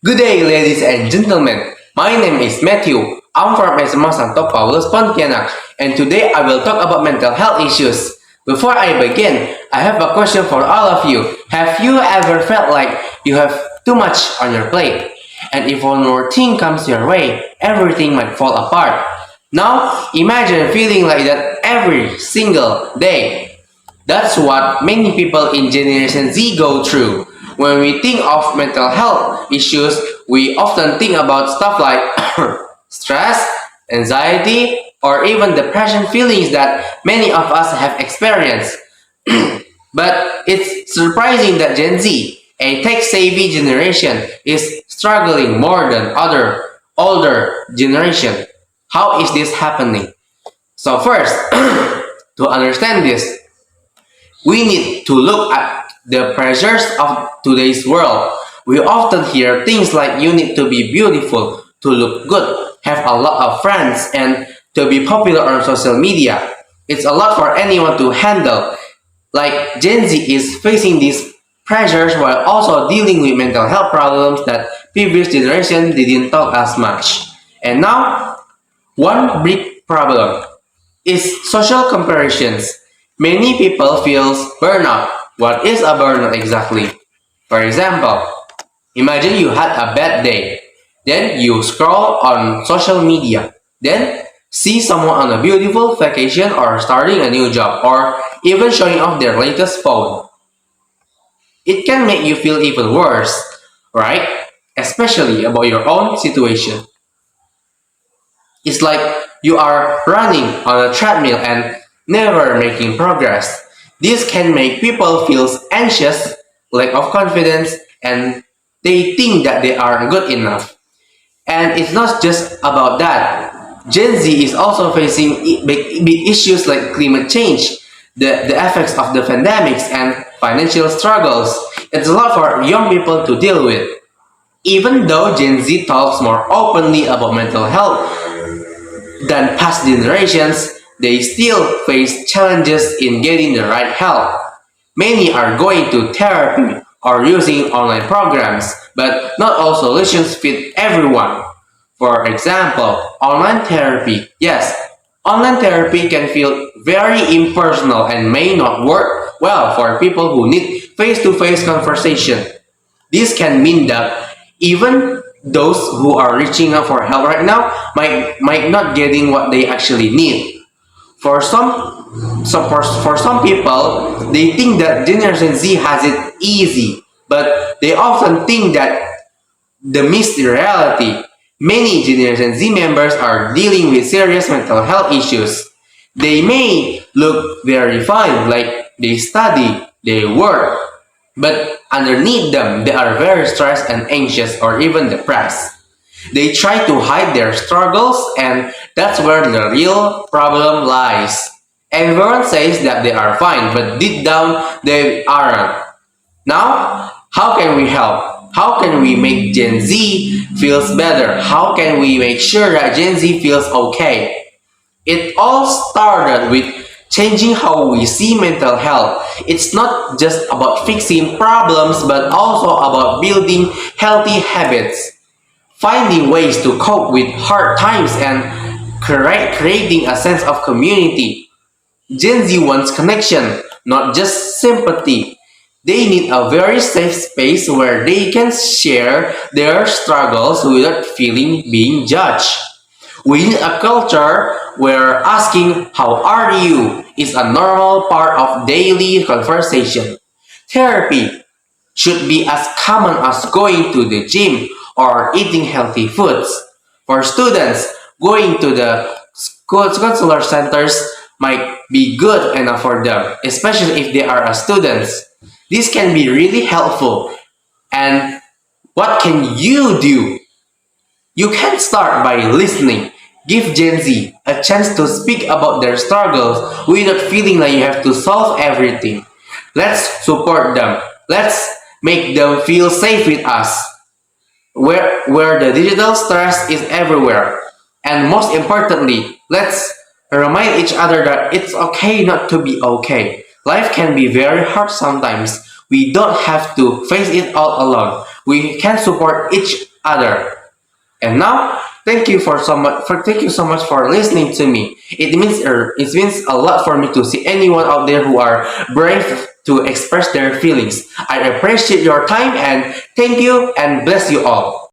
Good day, ladies and gentlemen. My name is Mathew. I'm from SMA Santo Paulus Pontianak, and today I will talk about mental health issues. Before I begin, I have a question for all of you. Have you ever felt like you have too much on your plate? And if one more thing comes your way, everything might fall apart. Now, imagine feeling like that every single day. That's what many people in Generation Z go through. When we think of mental health issues, we often think about stuff like stress, anxiety, or even depression feelings that many of us have experienced. But it's surprising that Gen Z, a tech-savvy generation, is struggling more than other older generation. How is this happening? So first, to understand this, we need to look at the pressures of today's world. We often hear things like you need to be beautiful, to look good, have a lot of friends, and to be popular on social media. It's a lot for anyone to handle. Like Gen Z is facing these pressures while also dealing with mental health problems that previous generation didn't talk as much. And now, one big problem is social comparisons. Many people feel burnout. What is a burnout exactly? For example, imagine you had a bad day. Then you scroll on social media. Then see someone on a beautiful vacation or starting a new job or even showing off their latest phone. It can make you feel even worse, right? Especially about your own situation. It's like you are running on a treadmill and never making progress. This can make people feel anxious, lack of confidence, and they think that they aren't good enough. And it's not just about that. Gen Z is also facing big issues like climate change, the effects of the pandemics, and financial struggles. It's a lot for young people to deal with. Even though Gen Z talks more openly about mental health than past generations, they still face challenges in getting the right help. Many are going to therapy or using online programs, but not all solutions fit everyone. For example, online therapy. Yes, online therapy can feel very impersonal and may not work well for people who need face-to-face conversation. This can mean that even those who are reaching out for help right now might not getting what they actually need. For some people, they think that Generation Z has it easy, but they often think that the missed reality. Many Generation Z members are dealing with serious mental health issues. They may look very fine, like they study, they work, but underneath them, they are very stressed and anxious or even depressed. They try to hide their struggles, and that's where the real problem lies. Everyone says that they are fine, but deep down, they aren't. Now, how can we help? How can we make Gen Z feels better? How can we make sure that Gen Z feels okay? It all started with changing how we see mental health. It's not just about fixing problems, but also about building healthy habits, finding ways to cope with hard times, and creating a sense of community. Gen Z wants connection, not just sympathy. They need a very safe space where they can share their struggles without feeling being judged. We need a culture where asking "How are you?" is a normal part of daily conversation. Therapy should be as common as going to the gym or eating healthy foods. For students, going to the counselor centers might be good enough for them, especially if they are students. This can be really helpful. And what can you do? You can start by listening. Give Gen Z a chance to speak about their struggles without feeling like you have to solve everything. Let's support them. Let's make them feel safe with us, where the digital stress is everywhere. And most importantly, let's remind each other that it's okay not to be okay. Life can be very hard sometimes. We don't have to face it all alone. we can support each other. And now, thank you so much for listening to me. It means a lot for me to see anyone out there who are brave to express their feelings. I appreciate your time and thank you and bless you all.